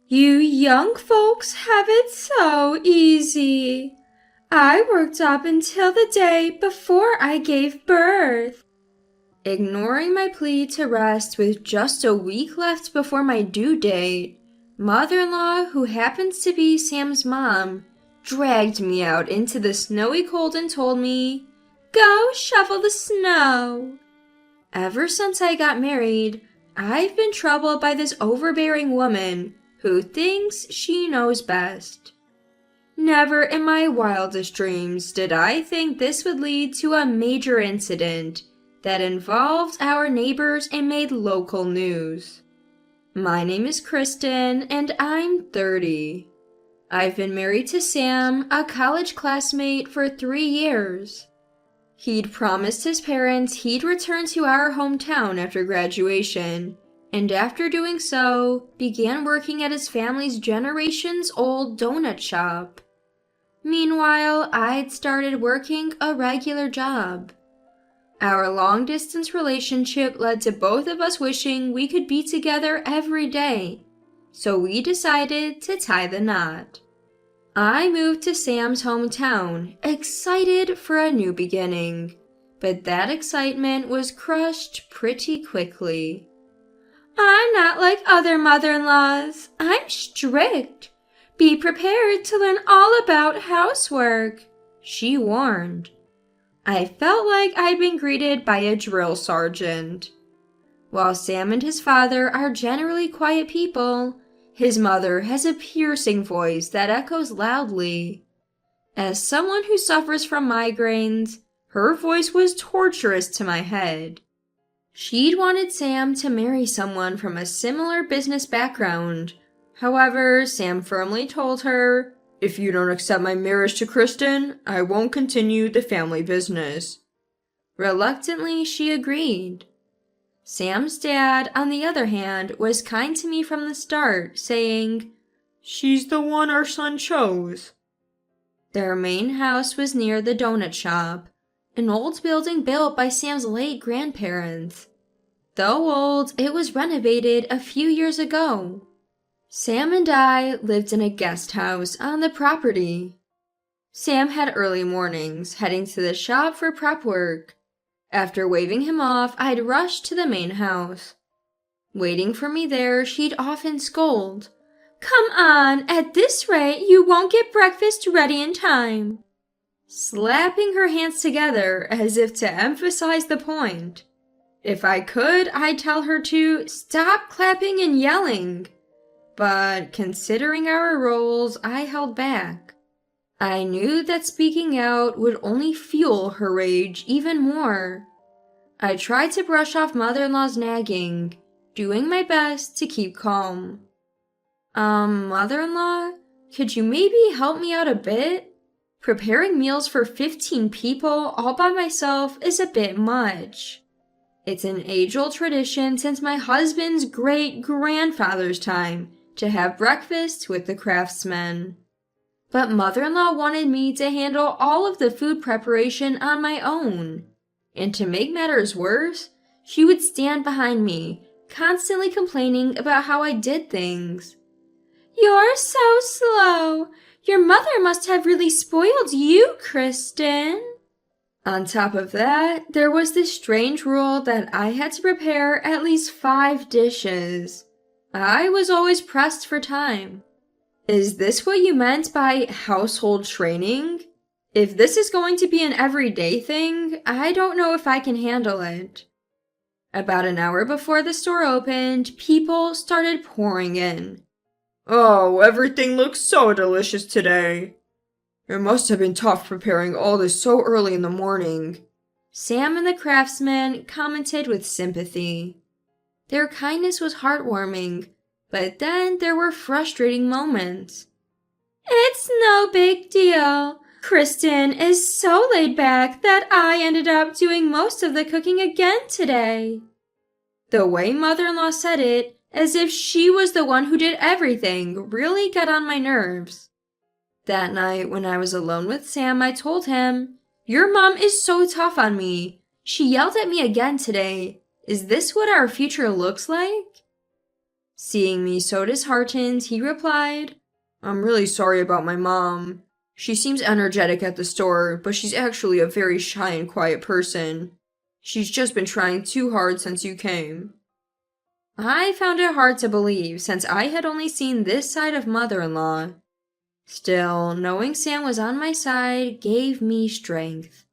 You young folks have it so easy. I worked up until the day before I gave birth. Ignoring my plea to rest with just a week left before my due date, mother-in-law, who happens to be Sam's mom, dragged me out into the snowy cold and told me, "Go shovel the snow." Ever since I got married, I've been troubled by this overbearing woman who thinks she knows best. Never in my wildest dreams did I think this would lead to a major incident that involved our neighbors and made local news. My name is Kristen, and I'm 30. I've been married to Sam, a college classmate, for 3 years. He'd promised his parents he'd return to our hometown after graduation, and after doing so, began working at his family's generations-old donut shop. Meanwhile, I'd started working a regular job. Our long-distance relationship led to both of us wishing we could be together every day, so we decided to tie the knot. I moved to Sam's hometown, excited for a new beginning, but that excitement was crushed pretty quickly. "I'm not like other mother-in-laws. I'm strict. Be prepared to learn all about housework," she warned. I felt like I'd been greeted by a drill sergeant. While Sam and his father are generally quiet people, his mother has a piercing voice that echoes loudly. As someone who suffers from migraines, her voice was torturous to my head. She'd wanted Sam to marry someone from a similar business background. However, Sam firmly told her, "If you don't accept my marriage to Kristen, I won't continue the family business." Reluctantly, she agreed. Sam's dad, on the other hand, was kind to me from the start, saying, "She's the one our son chose." Their main house was near the donut shop, an old building built by Sam's late grandparents. Though old, it was renovated a few years ago. Sam and I lived in a guest house on the property. Sam had early mornings, heading to the shop for prep work. After waving him off, I'd rush to the main house. Waiting for me there, she'd often scold, "Come on, at this rate you won't get breakfast ready in time," slapping her hands together as if to emphasize the point. If I could, I'd tell her to stop clapping and yelling. But considering our roles, I held back. I knew that speaking out would only fuel her rage even more. I tried to brush off mother-in-law's nagging, doing my best to keep calm. Mother-in-law, could you maybe help me out a bit? Preparing meals for 15 people all by myself is a bit much. It's an age-old tradition since my husband's great-grandfather's time to have breakfast with the craftsmen. But mother-in-law wanted me to handle all of the food preparation on my own. And to make matters worse, she would stand behind me, constantly complaining about how I did things. "You're so slow. Your mother must have really spoiled you, Kristen." On top of that, there was this strange rule that I had to prepare at least 5 dishes. I was always pressed for time. Is this what you meant by household training? If this is going to be an everyday thing, I don't know if I can handle it. About an hour before the store opened, people started pouring in. "Oh, everything looks so delicious today." "It must have been tough preparing all this so early in the morning," Sam and the craftsman commented with sympathy. Their kindness was heartwarming, but then there were frustrating moments. "It's no big deal. Kristen is so laid back that I ended up doing most of the cooking again today." The way mother-in-law said it, as if she was the one who did everything, really got on my nerves. That night, when I was alone with Sam, I told him, "Your mom is so tough on me. She yelled at me again today. Is this what our future looks like?" Seeing me so disheartened, he replied, "I'm really sorry about my mom. She seems energetic at the store, but she's actually a very shy and quiet person. She's just been trying too hard since you came." I found it hard to believe since I had only seen this side of mother-in-law. Still, knowing Sam was on my side gave me strength.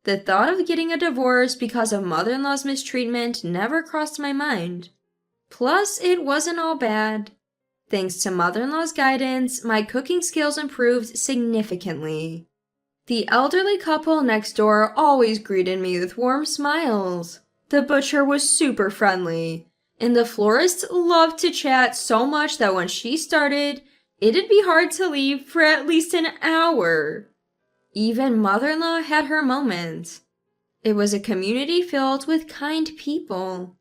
The thought of getting a divorce because of mother-in-law's mistreatment never crossed my mind. Plus, it wasn't all bad. Thanks to mother-in-law's guidance, my cooking skills improved significantly. The elderly couple next door always greeted me with warm smiles. The butcher was super friendly, and the florist loved to chat so much that when she started, it'd be hard to leave for at least an hour. Even mother-in-law had her moments. It was a community filled with kind people.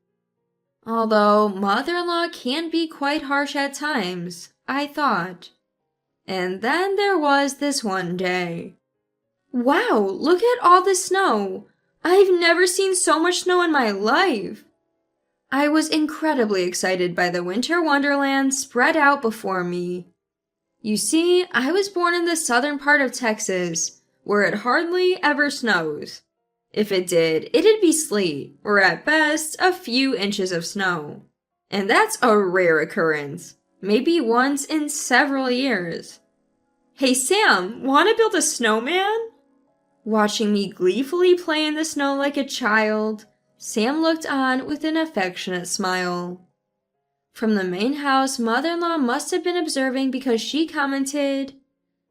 Although mother-in-law can be quite harsh at times, I thought. And then there was this one day. Wow, look at all the snow! I've never seen so much snow in my life! I was incredibly excited by the winter wonderland spread out before me. You see, I was born in the southern part of Texas, where it hardly ever snows. If it did, it'd be sleet, or at best, a few inches of snow. And that's a rare occurrence, maybe once in several years. "Hey Sam, wanna build a snowman?" Watching me gleefully play in the snow like a child, Sam looked on with an affectionate smile. From the main house, mother-in-law must have been observing because she commented,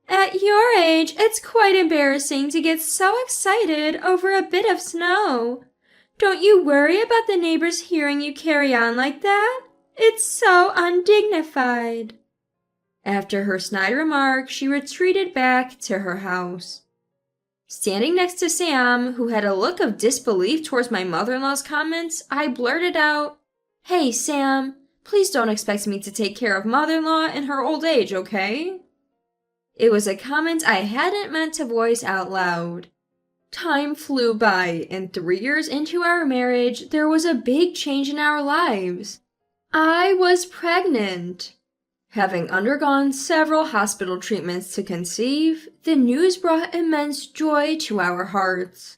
"At your age, it's quite embarrassing to get so excited over a bit of snow. Don't you worry about the neighbors hearing you carry on like that? It's so undignified." After her snide remark, she retreated back to her house. Standing next to Sam, who had a look of disbelief towards my mother-in-law's comments, I blurted out, "Hey, Sam, please don't expect me to take care of mother-in-law in her old age, okay?" It was a comment I hadn't meant to voice out loud. Time flew by, and 3 years into our marriage, there was a big change in our lives. I was pregnant. Having undergone several hospital treatments to conceive, the news brought immense joy to our hearts.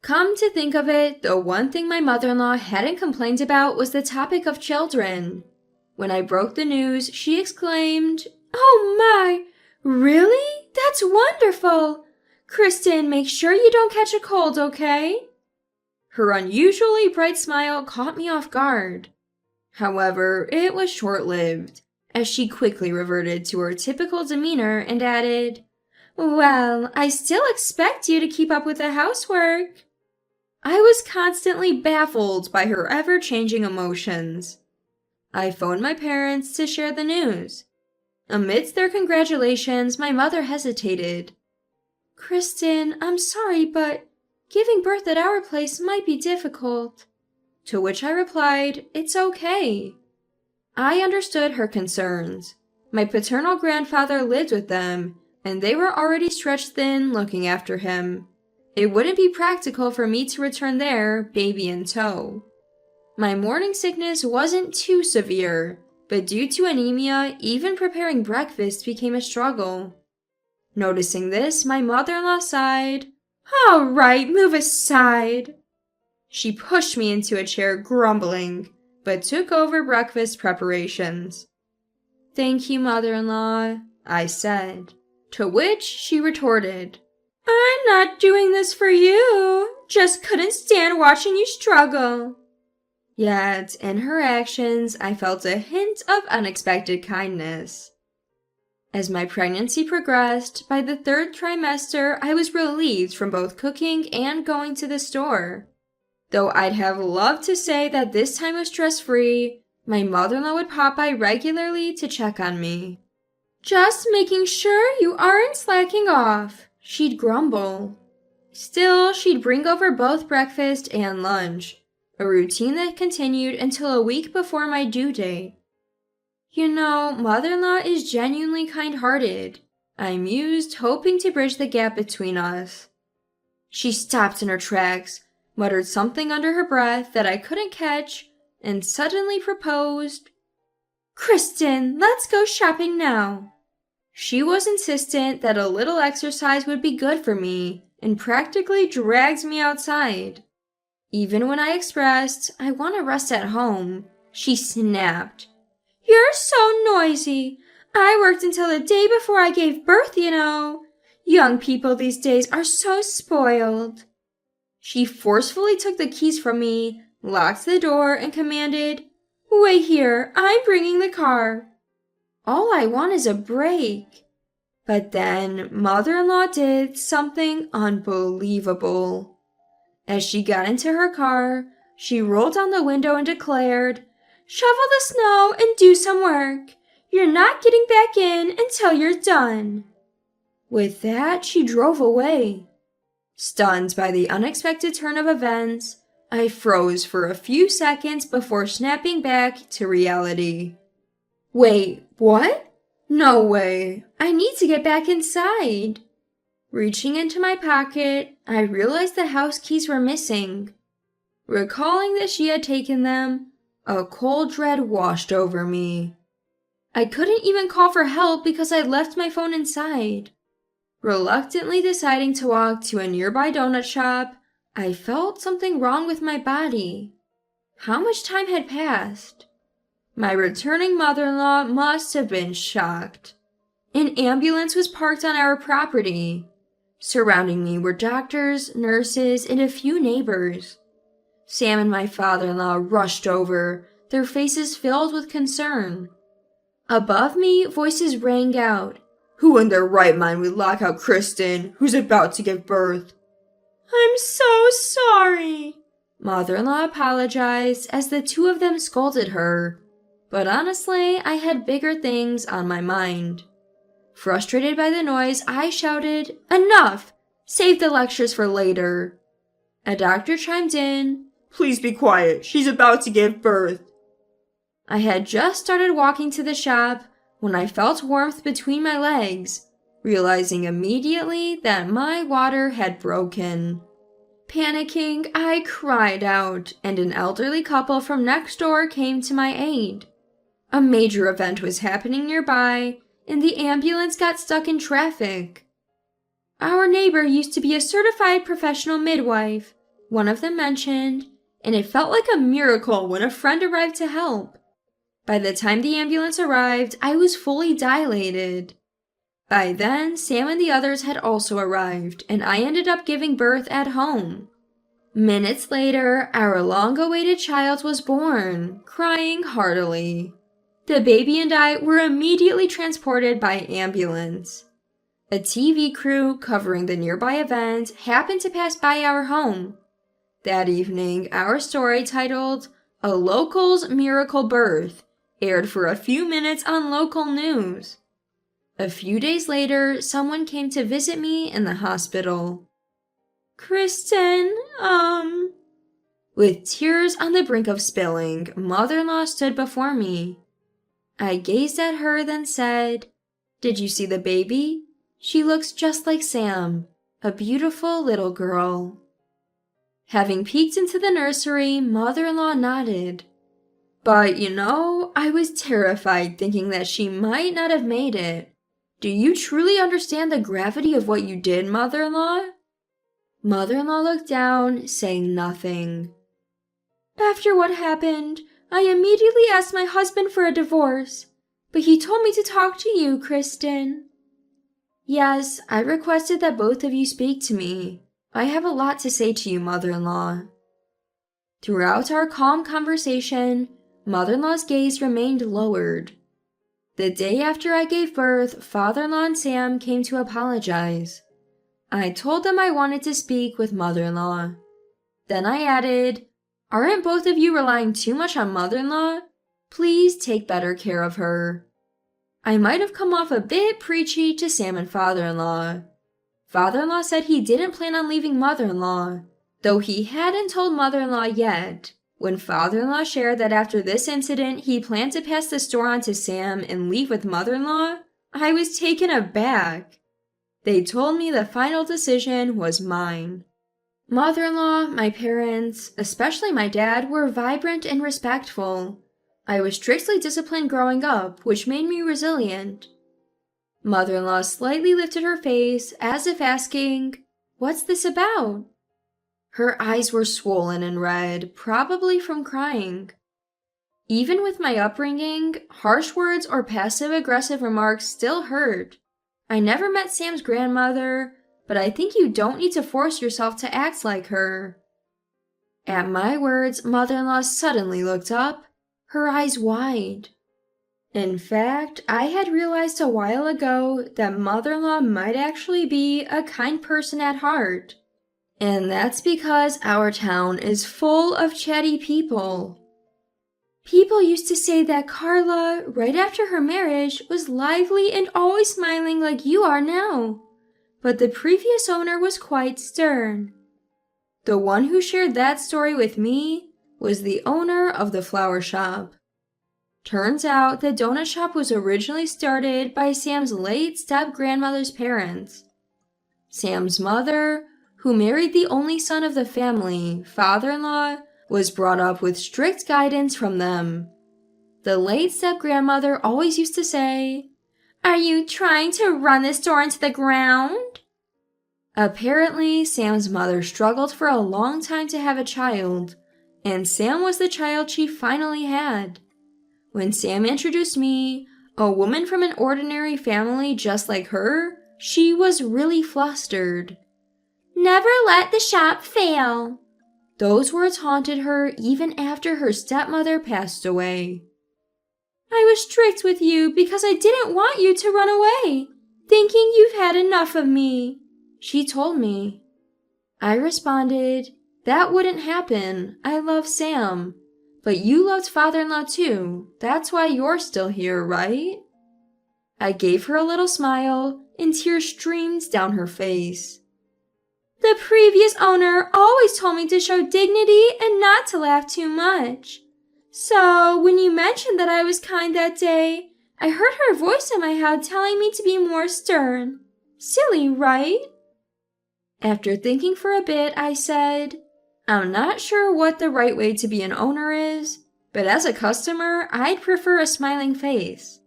Come to think of it, the one thing my mother-in-law hadn't complained about was the topic of children. When I broke the news, she exclaimed, "Oh my! Really? That's wonderful! Kristen, make sure you don't catch a cold, okay?" Her unusually bright smile caught me off guard. However, it was short-lived, as she quickly reverted to her typical demeanor and added, "Well, I still expect you to keep up with the housework." I was constantly baffled by her ever-changing emotions. I phoned my parents to share the news. Amidst their congratulations, my mother hesitated. "Kristen, I'm sorry, but giving birth at our place might be difficult." To which I replied, "It's okay." I understood her concerns. My paternal grandfather lived with them, and they were already stretched thin looking after him. It wouldn't be practical for me to return there, baby in tow. My morning sickness wasn't too severe, but due to anemia, even preparing breakfast became a struggle. Noticing this, my mother-in-law sighed. "All right, move aside." She pushed me into a chair, grumbling, but took over breakfast preparations. "Thank you, mother-in-law," I said, to which she retorted, "I'm not doing this for you, just couldn't stand watching you struggle." Yet, in her actions, I felt a hint of unexpected kindness. As my pregnancy progressed, by the 3rd trimester, I was relieved from both cooking and going to the store. Though I'd have loved to say that this time was stress-free, my mother-in-law would pop by regularly to check on me. "Just making sure you aren't slacking off," she'd grumble. Still, she'd bring over both breakfast and lunch, a routine that continued until a week before my due date. "You know, mother-in-law is genuinely kind-hearted," I mused, hoping to bridge the gap between us. She stopped in her tracks, muttered something under her breath that I couldn't catch, and suddenly proposed, Kristen, let's go shopping now. She was insistent that a little exercise would be good for me and practically dragged me outside. Even when I expressed I want to rest at home, she snapped. You're so noisy. I worked until the day before I gave birth, you know. Young people these days are so spoiled. She forcefully took the keys from me, locked the door, and commanded, Wait here, I'm bringing the car. All I want is a break. But then mother-in-law did something unbelievable. As she got into her car, she rolled down the window and declared, Shovel the snow and do some work. You're not getting back in until you're done. With that, she drove away. Stunned by the unexpected turn of events, I froze for a few seconds before snapping back to reality. Wait, what? No way. I need to get back inside. Reaching into my pocket, I realized the house keys were missing. Recalling that she had taken them, a cold dread washed over me. I couldn't even call for help because I'd left my phone inside. Reluctantly deciding to walk to a nearby donut shop, I felt something wrong with my body. How much time had passed? My returning mother-in-law must have been shocked. An ambulance was parked on our property. Surrounding me were doctors, nurses, and a few neighbors. Sam and my father-in-law rushed over, their faces filled with concern. Above me, voices rang out. Who in their right mind would lock out Kristen, who's about to give birth? I'm so sorry. Mother-in-law apologized as the two of them scolded her. But honestly, I had bigger things on my mind. Frustrated by the noise, I shouted, Enough! Save the lectures for later. A doctor chimed in, Please be quiet, she's about to give birth. I had just started walking to the shop when I felt warmth between my legs, realizing immediately that my water had broken. Panicking, I cried out, and an elderly couple from next door came to my aid. A major event was happening nearby, and the ambulance got stuck in traffic. Our neighbor used to be a certified professional midwife, one of them mentioned, and it felt like a miracle when a friend arrived to help. By the time the ambulance arrived, I was fully dilated. By then, Sam and the others had also arrived, and I ended up giving birth at home. Minutes later, our long-awaited child was born, crying heartily. The baby and I were immediately transported by ambulance. A TV crew covering the nearby event happened to pass by our home. That evening, our story titled, A Local's Miracle Birth, aired for a few minutes on local news. A few days later, someone came to visit me in the hospital. Kristen, With tears on the brink of spilling, mother-in-law stood before me. I gazed at her, then said, Did you see the baby? She looks just like Sam, a beautiful little girl. Having peeked into the nursery, mother-in-law nodded. But, I was terrified thinking that she might not have made it. Do you truly understand the gravity of what you did, mother-in-law? Mother-in-law looked down, saying nothing. After what happened, I immediately asked my husband for a divorce, but he told me to talk to you, Kristen. Yes, I requested that both of you speak to me. I have a lot to say to you, mother-in-law. Throughout our calm conversation, mother-in-law's gaze remained lowered. The day after I gave birth, father-in-law and Sam came to apologize. I told them I wanted to speak with mother-in-law. Then I added, Aren't both of you relying too much on mother-in-law? Please take better care of her. I might have come off a bit preachy to Sam and father-in-law. Father-in-law said he didn't plan on leaving mother-in-law, though he hadn't told mother-in-law yet. When father-in-law shared that after this incident he planned to pass the store on to Sam and leave with mother-in-law, I was taken aback. They told me the final decision was mine. Mother-in-law, my parents, especially my dad, were vibrant and respectful. I was strictly disciplined growing up, which made me resilient. Mother-in-law slightly lifted her face as if asking, "What's this about?" Her eyes were swollen and red, probably from crying. Even with my upbringing, harsh words or passive-aggressive remarks still hurt. I never met Sam's grandmother, but I think you don't need to force yourself to act like her. At my words, mother-in-law suddenly looked up, her eyes wide. In fact, I had realized a while ago that mother-in-law might actually be a kind person at heart. And that's because our town is full of chatty people. People used to say that Carla, right after her marriage, was lively and always smiling like you are now. But the previous owner was quite stern. The one who shared that story with me was the owner of the flower shop. Turns out the donut shop was originally started by Sam's late step-grandmother's parents. Sam's mother, who married the only son of the family, father-in-law, was brought up with strict guidance from them. The late step-grandmother always used to say, "Are you trying to run this store into the ground?" Apparently, Sam's mother struggled for a long time to have a child, and Sam was the child she finally had. When Sam introduced me, a woman from an ordinary family just like her, she was really flustered. "Never let the shop fail." Those words haunted her even after her stepmother passed away. "I was strict with you because I didn't want you to run away, thinking you've had enough of me," she told me. I responded, "That wouldn't happen. I love Sam. But you loved father-in-law too. That's why you're still here, right?" I gave her a little smile, and tears streamed down her face. "The previous owner always told me to show dignity and not to laugh too much. So, when you mentioned that I was kind that day, I heard her voice in my head telling me to be more stern. Silly, right?" After thinking for a bit, I said, "I'm not sure what the right way to be an owner is, but as a customer, I'd prefer a smiling face."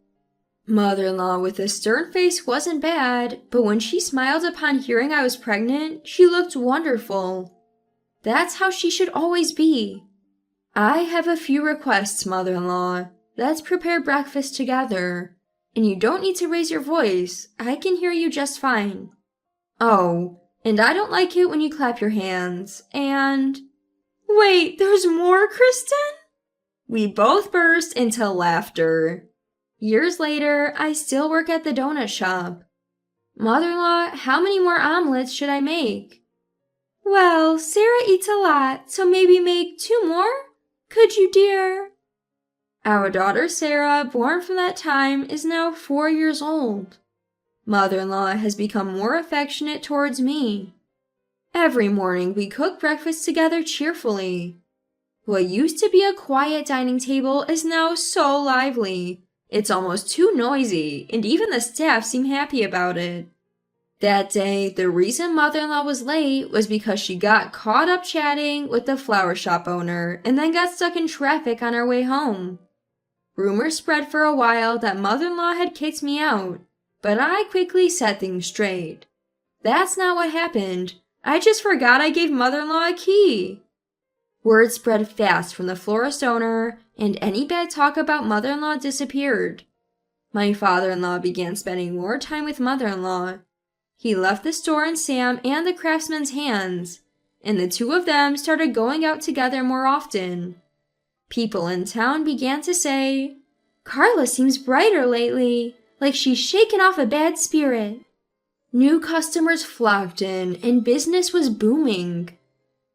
Mother-in-law with a stern face wasn't bad, but when she smiled upon hearing I was pregnant, she looked wonderful. That's how she should always be. "I have a few requests, mother-in-law. Let's prepare breakfast together. And you don't need to raise your voice. I can hear you just fine. Oh, and I don't like it when you clap your hands, and—" "Wait, there's more, Kristen?" We both burst into laughter. Years later, I still work at the donut shop. "Mother-in-law, how many more omelets should I make?" "Well, Sarah eats a lot, so maybe make 2 more? Could you, dear?" Our daughter Sarah, born from that time, is now 4 years old. Mother-in-law has become more affectionate towards me. Every morning we cook breakfast together cheerfully. What used to be a quiet dining table is now so lively. It's almost too noisy, and even the staff seem happy about it. That day, the reason mother-in-law was late was because she got caught up chatting with the flower shop owner and then got stuck in traffic on her way home. Rumors spread for a while that mother-in-law had kicked me out, but I quickly set things straight. That's not what happened. I just forgot I gave mother-in-law a key. Word spread fast from the florist owner, and any bad talk about mother-in-law disappeared. My father-in-law began spending more time with mother-in-law. He left the store in Sam and the craftsman's hands, and the two of them started going out together more often. People in town began to say, "Carla seems brighter lately, like she's shaken off a bad spirit." New customers flocked in, and business was booming.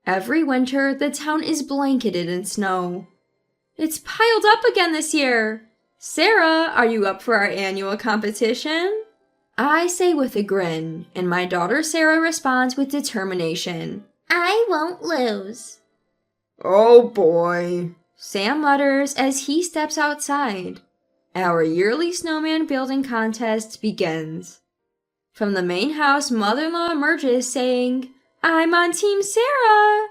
Every winter, the town is blanketed in snow. "It's piled up again this year. Sarah, are you up for our annual competition?" I say with a grin, and my daughter Sarah responds with determination. "I won't lose." "Oh boy," Sam mutters as he steps outside. Our yearly snowman building contest begins. From the main house, mother-in-law emerges saying, "I'm on Team Sarah."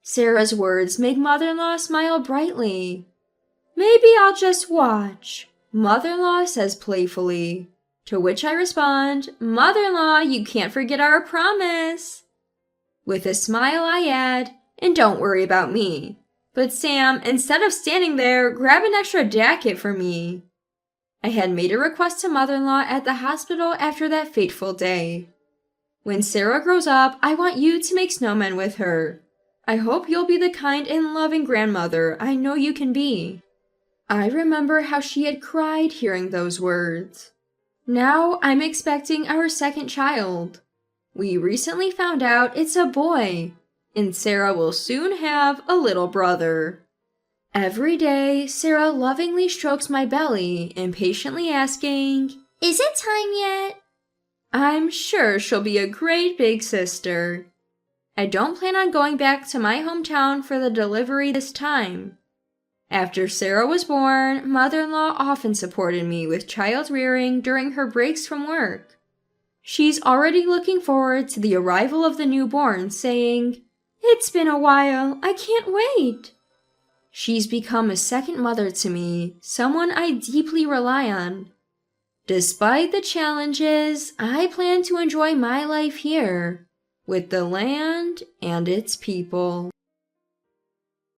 Sarah's words make mother-in-law smile brightly. Maybe I'll just watch, Mother-in-law says playfully. To which I respond, Mother-in-law, you can't forget our promise. With a smile I add, and don't worry about me. But Sam, instead of standing there, grab an extra jacket for me. I had made a request to Mother-in-law at the hospital after that fateful day. When Sarah grows up, I want you to make snowmen with her. I hope you'll be the kind and loving grandmother I know you can be. I remember how she had cried hearing those words. Now I'm expecting our second child. We recently found out it's a boy, and Sarah will soon have a little brother. Every day, Sarah lovingly strokes my belly, impatiently asking, "Is it time yet?" I'm sure she'll be a great big sister. I don't plan on going back to my hometown for the delivery this time. After Sarah was born, Mother-in-law often supported me with child rearing during her breaks from work. She's already looking forward to the arrival of the newborn, saying, "It's been a while, I can't wait." She's become a second mother to me, someone I deeply rely on. Despite the challenges, I plan to enjoy my life here, with the land and its people.